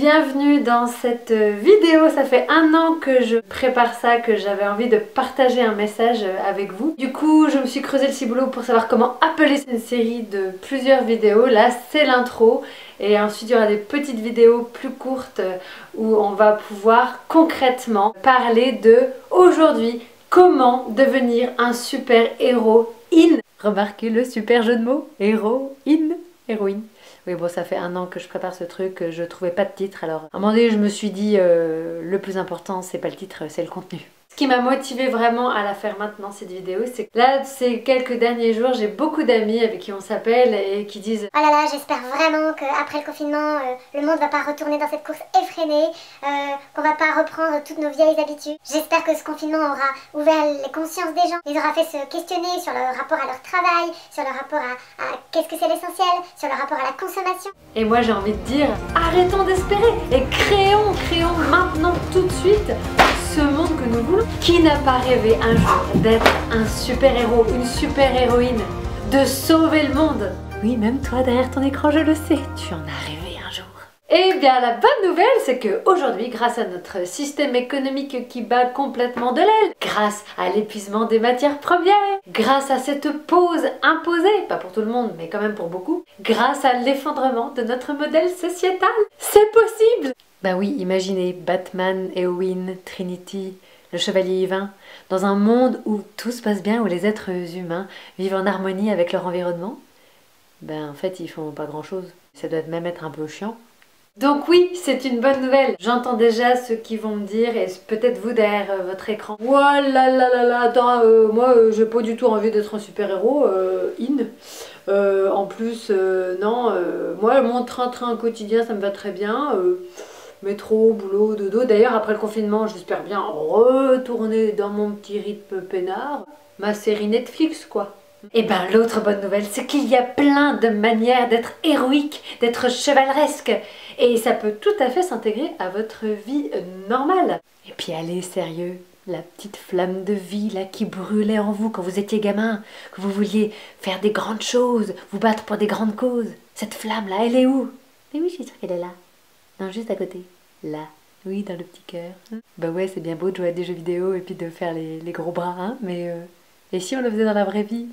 Bienvenue dans cette vidéo. Ça fait un an que je prépare ça, que j'avais envie de partager un message avec vous. Du coup, je me suis creusé le ciboulot pour savoir comment appeler une série de plusieurs vidéos. Là, c'est l'intro. Et ensuite, il y aura des petites vidéos plus courtes où on va pouvoir concrètement parler de aujourd'hui, comment devenir un super-héros in. Remarquez le super jeu de mots, héros, in, héroïne. Oui, bon, ça fait un an que je prépare ce truc, je trouvais pas de titre, alors à un moment donné, je me suis dit, le plus important, c'est pas le titre, c'est le contenu. Ce qui m'a motivée vraiment à la faire maintenant, cette vidéo, c'est que là, ces quelques derniers jours, j'ai beaucoup d'amis avec qui on s'appelle et qui disent « Oh là là, j'espère vraiment qu'après le confinement, le monde va pas retourner dans cette course effrénée, qu'on va pas reprendre toutes nos vieilles habitudes. J'espère que ce confinement aura ouvert les consciences des gens, les aura fait se questionner sur leur rapport à leur travail, sur leur rapport à qu'est-ce que c'est l'essentiel, sur leur rapport à la consommation. » Et moi, j'ai envie de dire « Arrêtons d'espérer et créons maintenant, tout de suite, ce monde que nous voulons. » Qui n'a pas rêvé un jour d'être un super-héros, une super-héroïne, de sauver le monde? Oui, même toi, derrière ton écran, je le sais, tu en as rêvé un jour. Eh bien, la bonne nouvelle, c'est qu'aujourd'hui, grâce à notre système économique qui bat complètement de l'aile, grâce à l'épuisement des matières premières, grâce à cette pause imposée, pas pour tout le monde, mais quand même pour beaucoup, grâce à l'effondrement de notre modèle sociétal, c'est possible! Bah oui, imaginez Batman, Eowyn, Trinity, le chevalier Yvain, dans un monde où tout se passe bien, où les êtres humains vivent en harmonie avec leur environnement. Ben en fait, ils font pas grand chose. Ça doit même être un peu chiant. Donc oui, c'est une bonne nouvelle. J'entends déjà ceux qui vont me dire, et peut-être vous derrière votre écran, « Ouah là là là là, attends, moi j'ai pas du tout envie d'être un super-héros, en plus, non, moi mon train-train quotidien ça me va très bien, métro, boulot, dodo. D'ailleurs, après le confinement, j'espère bien retourner dans mon petit rythme peinard. Ma série Netflix, quoi. Et ben, l'autre bonne nouvelle, c'est qu'il y a plein de manières d'être héroïque, d'être chevaleresque. Et ça peut tout à fait s'intégrer à votre vie normale. Et puis, allez, sérieux, la petite flamme de vie là qui brûlait en vous quand vous étiez gamin, que vous vouliez faire des grandes choses, vous battre pour des grandes causes. Cette flamme là, elle est où? Mais oui, je suis sûre qu'elle est là. Non, juste à côté. Là. Oui, dans le petit cœur. Bah ouais, c'est bien beau de jouer à des jeux vidéo et puis de faire les gros bras, hein, mais... Et si on le faisait dans la vraie vie?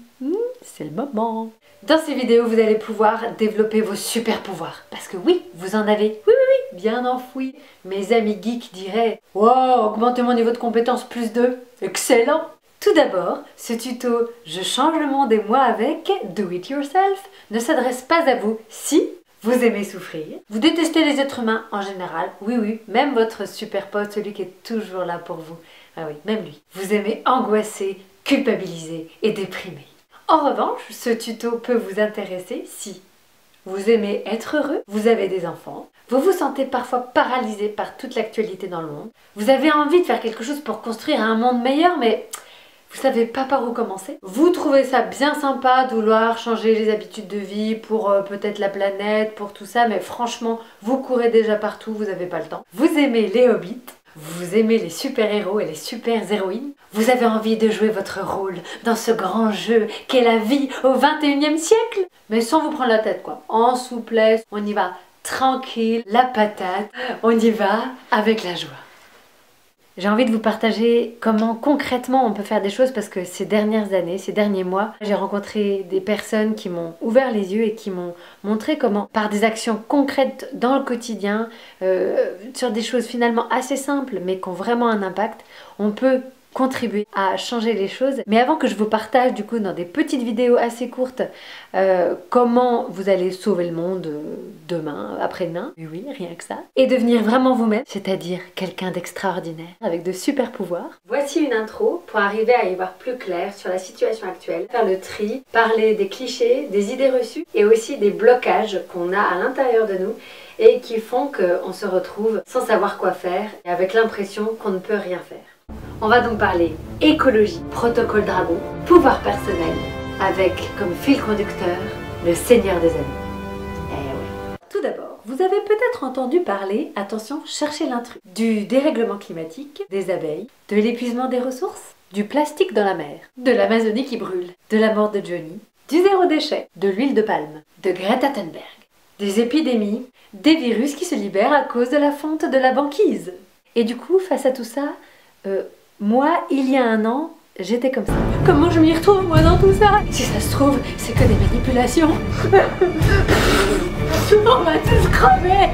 C'est le moment. Dans ces vidéos, vous allez pouvoir développer vos super pouvoirs. Parce que oui, vous en avez. Oui, bien enfouis. Mes amis geeks diraient « Wow, augmentez mon niveau de compétence plus 2. Excellent !» Tout d'abord, ce tuto « Je change le monde et moi avec, do it yourself » ne s'adresse pas à vous si vous aimez souffrir, vous détestez les êtres humains en général, oui, même votre super pote, celui qui est toujours là pour vous, ah oui, même lui. Vous aimez angoisser, culpabiliser et déprimer. En revanche, ce tuto peut vous intéresser si vous aimez être heureux, vous avez des enfants, vous vous sentez parfois paralysé par toute l'actualité dans le monde, vous avez envie de faire quelque chose pour construire un monde meilleur, mais vous savez pas par où commencer. Vous trouvez ça bien sympa de vouloir changer les habitudes de vie pour peut-être la planète, pour tout ça, mais franchement, vous courez déjà partout, vous n'avez pas le temps. Vous aimez les hobbits, vous aimez les super-héros et les super-héroïnes. Vous avez envie de jouer votre rôle dans ce grand jeu qu'est la vie au 21e siècle. Mais sans vous prendre la tête, quoi. En souplesse, on y va tranquille, la patate, on y va avec la joie. J'ai envie de vous partager comment concrètement on peut faire des choses parce que ces dernières années, ces derniers mois, j'ai rencontré des personnes qui m'ont ouvert les yeux et qui m'ont montré comment, par des actions concrètes dans le quotidien, sur des choses finalement assez simples mais qui ont vraiment un impact, on peut contribuer à changer les choses. Mais avant que je vous partage du coup dans des petites vidéos assez courtes comment vous allez sauver le monde demain, après-demain, oui, rien que ça, et devenir vraiment vous-même, c'est-à-dire quelqu'un d'extraordinaire, avec de super pouvoirs. Voici une intro pour arriver à y voir plus clair sur la situation actuelle, faire le tri, parler des clichés, des idées reçues et aussi des blocages qu'on a à l'intérieur de nous et qui font qu'on se retrouve sans savoir quoi faire et avec l'impression qu'on ne peut rien faire. On va donc parler écologie, protocole dragon, pouvoir personnel, avec comme fil conducteur le Seigneur des Anneaux. Eh oui. Tout d'abord, vous avez peut-être entendu parler, attention, cherchez l'intrus, du dérèglement climatique, des abeilles, de l'épuisement des ressources, du plastique dans la mer, de l'Amazonie qui brûle, de la mort de Johnny, du zéro déchet, de l'huile de palme, de Greta Thunberg. des épidémies, des virus qui se libèrent à cause de la fonte de la banquise. Et du coup, face à tout ça, moi, il y a un an, j'étais comme ça. Comment je m'y retrouve, moi, dans tout ça? Si ça se trouve, c'est que des manipulations. On va tous crever.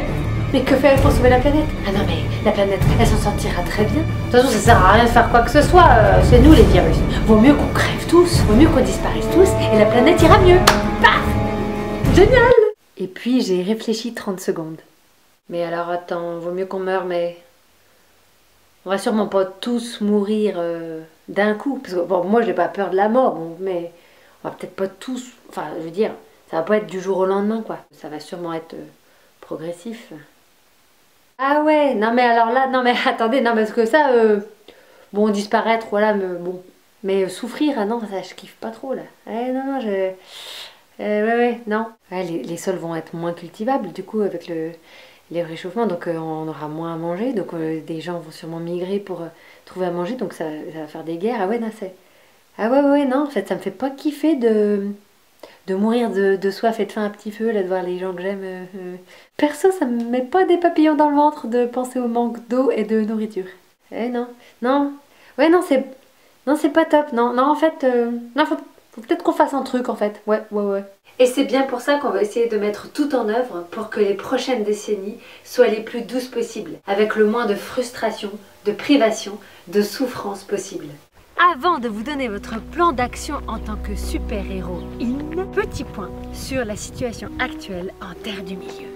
Mais que faire pour sauver la planète? Ah non, mais la planète, elle s'en sortira très bien. De toute façon, ça sert à rien de faire quoi que ce soit. C'est nous les virus. Vaut mieux qu'on crève tous, vaut mieux qu'on disparaisse tous, et la planète ira mieux. Paf! Génial! Et puis, j'ai réfléchi 30 secondes. Mais alors, attends, vaut mieux qu'on meure, mais... On va sûrement pas tous mourir d'un coup. Parce que, bon, moi, j'ai pas peur de la mort, bon, mais on va peut-être pas tous... Enfin, je veux dire, ça va pas être du jour au lendemain, quoi. Ça va sûrement être progressif. Ah ouais, non mais alors là, non mais attendez, non parce que ça, bon, disparaître, voilà, mais bon. Mais souffrir, ah non, ça, je kiffe pas trop, là. Non, ouais, non. Ouais, les sols vont être moins cultivables, du coup, avec les réchauffements, donc on aura moins à manger, donc des gens vont sûrement migrer pour trouver à manger, donc ça va faire des guerres. Ah ouais, non, c'est... Ah ouais, non, en fait, ça me fait pas kiffer de mourir de soif et de faim à petit feu, là, de voir les gens que j'aime. Perso, ça me met pas des papillons dans le ventre de penser au manque d'eau et de nourriture. Non. Ouais, non, c'est pas top. Non, en fait, non, faut peut-être qu'on fasse un truc, en fait. Ouais. Et c'est bien pour ça qu'on va essayer de mettre tout en œuvre pour que les prochaines décennies soient les plus douces possibles, avec le moins de frustration, de privation, de souffrance possible. Avant de vous donner votre plan d'action en tant que super-héroïne, petit point sur la situation actuelle en Terre du Milieu.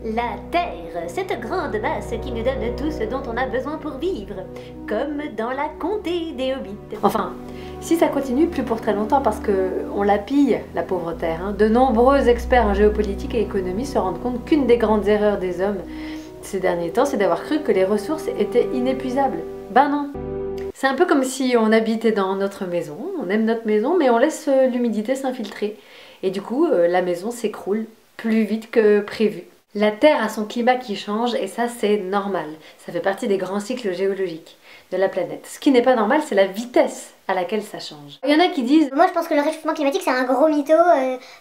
La Terre, cette grande masse qui nous donne tout ce dont on a besoin pour vivre, comme dans la comté des Hobbits. Enfin, si ça continue, plus pour très longtemps, parce qu'on la pille, la pauvre Terre. Hein. De nombreux experts en géopolitique et économie se rendent compte qu'une des grandes erreurs des hommes ces derniers temps, c'est d'avoir cru que les ressources étaient inépuisables. Ben non. C'est un peu comme si on habitait dans notre maison, on aime notre maison, mais on laisse l'humidité s'infiltrer. Et du coup, la maison s'écroule plus vite que prévu. La Terre a son climat qui change et ça c'est normal. Ça fait partie des grands cycles géologiques de la planète. Ce qui n'est pas normal, c'est la vitesse à laquelle ça change. Il y en a qui disent... Moi je pense que le réchauffement climatique c'est un gros mytho,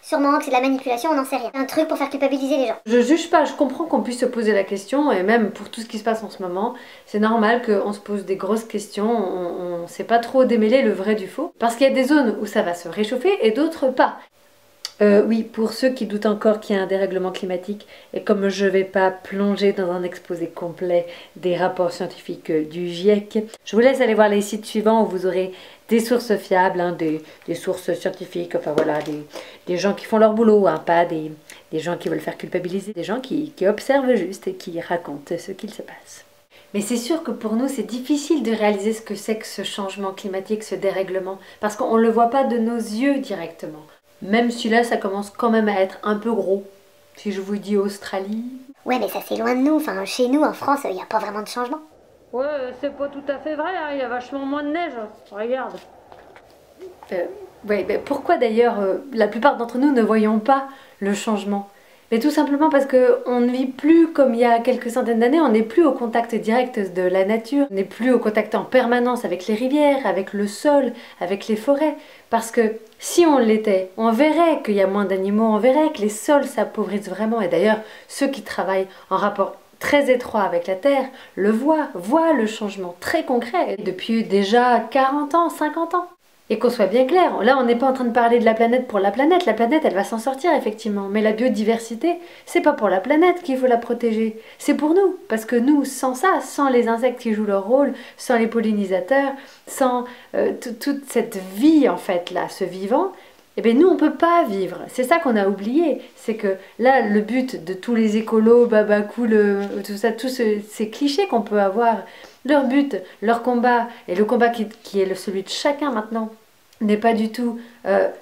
sûrement que c'est de la manipulation, on n'en sait rien. Un truc pour faire culpabiliser les gens. Je juge pas, je comprends qu'on puisse se poser la question et même pour tout ce qui se passe en ce moment, c'est normal qu'on se pose des grosses questions, on sait pas trop démêler le vrai du faux. Parce qu'il y a des zones où ça va se réchauffer et d'autres pas. Oui, pour ceux qui doutent encore qu'il y a un dérèglement climatique, et comme je ne vais pas plonger dans un exposé complet des rapports scientifiques du GIEC, je vous laisse aller voir les sites suivants où vous aurez des sources fiables, hein, des sources scientifiques, enfin voilà, des gens qui font leur boulot, hein, pas des gens qui veulent faire culpabiliser, des gens qui observent juste et qui racontent ce qu'il se passe. Mais c'est sûr que pour nous, c'est difficile de réaliser ce que c'est que ce changement climatique, ce dérèglement, parce qu'on ne le voit pas de nos yeux directement. Même si là, ça commence quand même à être un peu gros. Si je vous dis Australie... Ouais, mais ça c'est loin de nous. Enfin, chez nous, en France, il n'y a pas vraiment de changement. Ouais, c'est pas tout à fait vrai, hein. Il y a vachement moins de neige. Regarde. Ouais, mais pourquoi d'ailleurs, la plupart d'entre nous ne voyons pas le changement? Mais tout simplement parce qu'on ne vit plus comme il y a quelques centaines d'années, on n'est plus au contact direct de la nature, on n'est plus au contact en permanence avec les rivières, avec le sol, avec les forêts. Parce que si on l'était, on verrait qu'il y a moins d'animaux, on verrait que les sols s'appauvrissent vraiment. Et d'ailleurs, ceux qui travaillent en rapport très étroit avec la Terre le voient le changement très concret depuis déjà 40 ans, 50 ans. Et qu'on soit bien clair, là on n'est pas en train de parler de la planète pour la planète elle va s'en sortir effectivement, mais la biodiversité, c'est pas pour la planète qu'il faut la protéger, c'est pour nous, parce que nous, sans ça, sans les insectes qui jouent leur rôle, sans les pollinisateurs, sans toute cette vie en fait là, ce vivant, eh bien nous on peut pas vivre, c'est ça qu'on a oublié, c'est que là le but de tous les écolos, babacool, tout ça, tous ces clichés qu'on peut avoir, leur but, leur combat, et le combat qui est celui de chacun maintenant, n'est pas du tout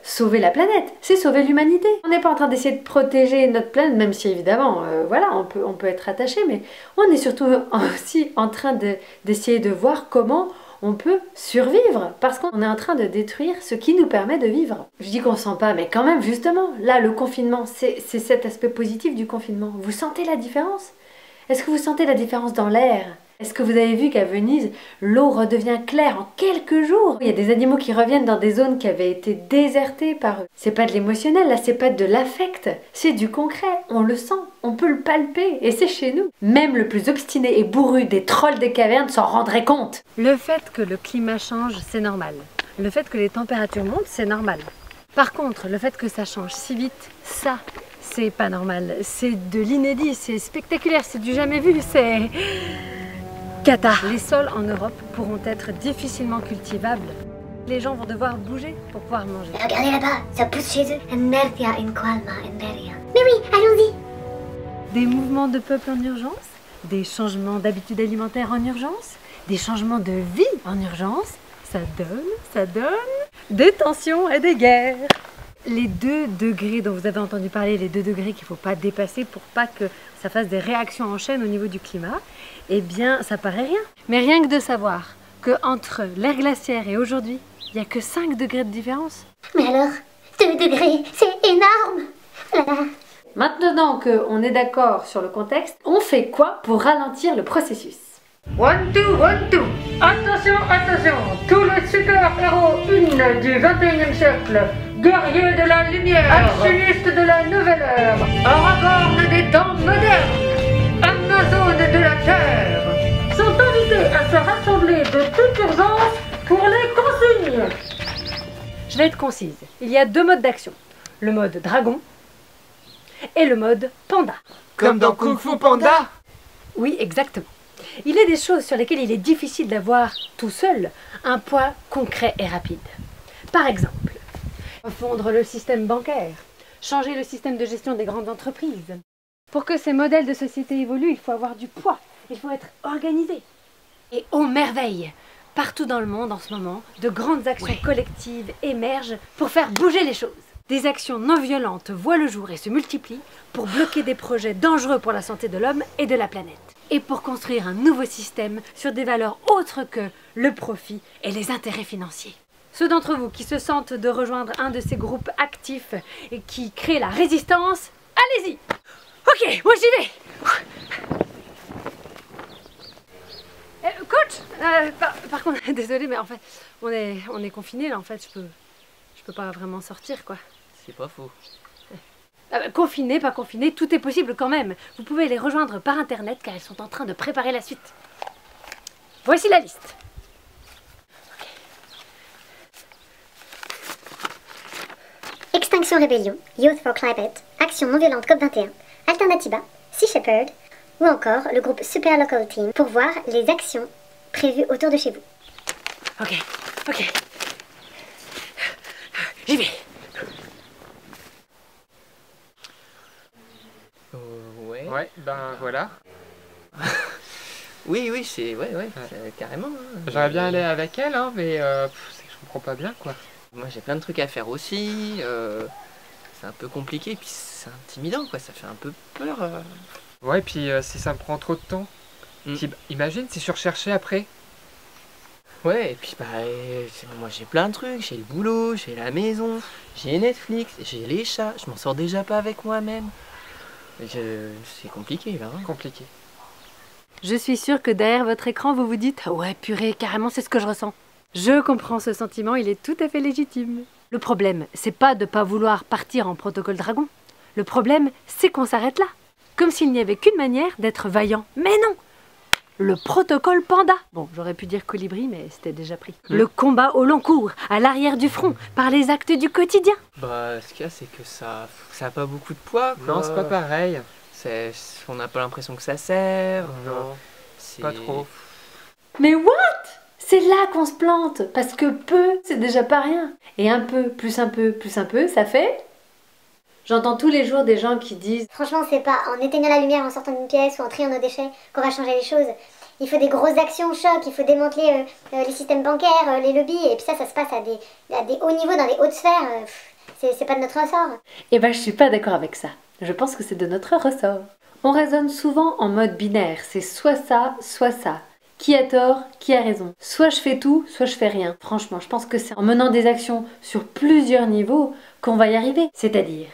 sauver la planète, c'est sauver l'humanité. On n'est pas en train d'essayer de protéger notre planète, même si évidemment, voilà, on peut être attaché, mais on est surtout aussi en train d'essayer de voir comment on peut survivre, parce qu'on est en train de détruire ce qui nous permet de vivre. Je dis qu'on sent pas, mais quand même, justement, là, le confinement, c'est cet aspect positif du confinement. Vous sentez la différence? Est-ce que vous sentez la différence dans l'air? Est-ce que vous avez vu qu'à Venise, l'eau redevient claire en quelques jours? Il y a des animaux qui reviennent dans des zones qui avaient été désertées par eux. C'est pas de l'émotionnel, là, c'est pas de l'affect, c'est du concret. On le sent, on peut le palper, et c'est chez nous. Même le plus obstiné et bourru des trolls des cavernes s'en rendrait compte. Le fait que le climat change, c'est normal. Le fait que les températures montent, c'est normal. Par contre, le fait que ça change si vite, ça, c'est pas normal. C'est de l'inédit, c'est spectaculaire, c'est du jamais vu, c'est... Cata. Les sols en Europe pourront être difficilement cultivables. Les gens vont devoir bouger pour pouvoir manger. Regardez là-bas, ça pousse chez eux. Emertia in calma, emberia. Mais oui, allons-y. Des mouvements de peuple en urgence, des changements d'habitudes alimentaires en urgence, des changements de vie en urgence, ça donne des tensions et des guerres. Les 2 degrés dont vous avez entendu parler, les 2 degrés qu'il ne faut pas dépasser pour pas que ça fasse des réactions en chaîne au niveau du climat, eh bien ça paraît rien. Mais rien que de savoir qu'entre l'ère glaciaire et aujourd'hui, il n'y a que 5 degrés de différence. Mais alors, 2 degrés, c'est énorme. Voilà. Maintenant qu'on est d'accord sur le contexte, on fait quoi pour ralentir le processus? 1, 2, 1, 2. Attention, attention, tous les super-héros une du 21e siècle, guerriers de la lumière, actionnistes de la nouvelle ère, Aragorn des temps modernes, Amazones de la Terre, sont invités à se rassembler de toute urgence pour les consignes. Je vais être concise. Il y a 2 modes d'action. Le mode dragon et le mode panda. Comme dans Kung Fu Panda? Oui, exactement. Il y a des choses sur lesquelles il est difficile d'avoir tout seul un poids concret et rapide. Par exemple, refondre le système bancaire, changer le système de gestion des grandes entreprises. Pour que ces modèles de société évoluent, il faut avoir du poids, il faut être organisé. Et ô merveille, partout dans le monde en ce moment, de grandes actions collectives émergent pour faire bouger les choses. Des actions non violentes voient le jour et se multiplient pour bloquer des projets dangereux pour la santé de l'homme et de la planète. Et pour construire un nouveau système sur des valeurs autres que le profit et les intérêts financiers. Ceux d'entre vous qui se sentent de rejoindre un de ces groupes actifs et qui créent la résistance, allez-y! Ok, moi j'y vais! Coach, par contre, désolé, mais en fait, on est confinés là, en fait, je peux pas vraiment sortir, quoi. C'est pas faux. Confiné, pas confiné, tout est possible quand même. Vous pouvez les rejoindre par internet car elles sont en train de préparer la suite. Voici la liste. Extinction Rébellion, Youth for Climate, Action non violente COP21, Alternativa, Sea Shepherd ou encore le groupe Super Local Team pour voir les actions prévues autour de chez vous. Ok. J'y vais. Ouais, ben voilà. oui, c'est carrément. Hein. J'aurais bien allé avec elle, hein, mais je comprends pas bien, quoi. Moi, j'ai plein de trucs à faire aussi. C'est un peu compliqué, puis c'est intimidant, quoi. Ça fait un peu peur. Ouais, puis si ça me prend trop de temps. Imagine si je recherchais après. Ouais, et puis moi j'ai plein de trucs. J'ai le boulot, j'ai la maison, j'ai Netflix, j'ai les chats. Je m'en sors déjà pas avec moi-même. C'est compliqué là. Hein. Compliqué. Je suis sûre que derrière votre écran, vous vous dites « Ouais, purée, carrément, c'est ce que je ressens ». Je comprends ce sentiment, il est tout à fait légitime. Le problème, c'est pas de pas vouloir partir en protocole dragon. Le problème, c'est qu'on s'arrête là. Comme s'il n'y avait qu'une manière d'être vaillant. Mais non! Le protocole panda. Bon, j'aurais pu dire colibri, mais c'était déjà pris. Le combat au long cours, à l'arrière du front, par les actes du quotidien. Bah, ce qu'il y a, c'est que ça a pas beaucoup de poids, quoi. Non, c'est pas pareil. On n'a pas l'impression que ça sert. Non, pas trop. Mais what? C'est là qu'on se plante, parce que peu, c'est déjà pas rien. Et un peu, plus un peu, plus un peu, ça fait... J'entends tous les jours des gens qui disent « Franchement, c'est pas en éteignant la lumière, en sortant d'une pièce ou en triant nos déchets qu'on va changer les choses. Il faut des grosses actions choc, il faut démanteler les systèmes bancaires, les lobbies, et puis ça se passe à des hauts niveaux, dans des hautes sphères. C'est pas de notre ressort. » Eh ben, je suis pas d'accord avec ça. Je pense que c'est de notre ressort. On raisonne souvent en mode binaire, c'est soit ça, soit ça. Qui a tort, qui a raison. Soit je fais tout, soit je fais rien. Franchement, je pense que c'est en menant des actions sur plusieurs niveaux qu'on va y arriver. C'est-à-dire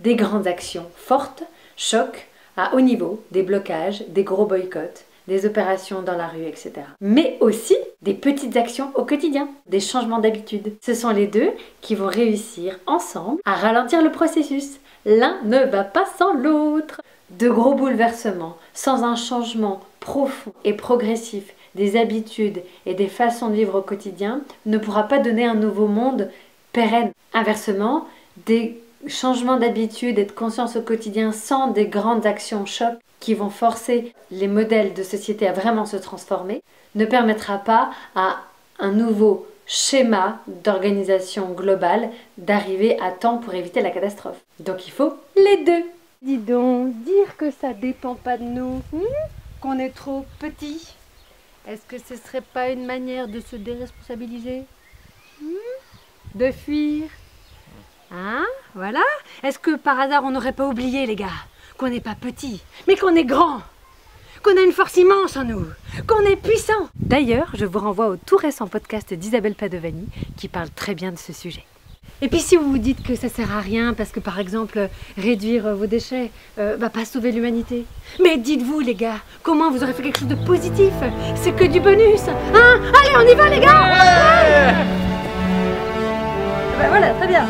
des grandes actions fortes, chocs, à haut niveau, des blocages, des gros boycotts, des opérations dans la rue, etc. Mais aussi des petites actions au quotidien, des changements d'habitude. Ce sont les deux qui vont réussir ensemble à ralentir le processus. L'un ne va pas sans l'autre. De gros bouleversements, sans un changement profond et progressif des habitudes et des façons de vivre au quotidien, ne pourra pas donner un nouveau monde pérenne. Inversement, des changements d'habitude et de conscience au quotidien sans des grandes actions chocs qui vont forcer les modèles de société à vraiment se transformer, ne permettra pas à un nouveau schéma d'organisation globale d'arriver à temps pour éviter la catastrophe. Donc il faut les deux. Dis donc, dire que ça dépend pas de nous, qu'on est trop petit, est-ce que ce serait pas une manière de se déresponsabiliser? De fuir? Hein? Voilà. Est-ce que par hasard on n'aurait pas oublié, les gars, qu'on n'est pas petit, mais qu'on est grand, qu'on a une force immense en nous, qu'on est puissant? D'ailleurs, je vous renvoie au tout récent podcast d'Isabelle Padovani qui parle très bien de ce sujet. Et puis si vous vous dites que ça sert à rien parce que par exemple réduire vos déchets va pas sauver l'humanité, mais dites-vous les gars, comment vous aurez fait quelque chose de positif? C'est que du bonus, hein? Allez, on y va les gars! Ouais. Ben voilà, très bien.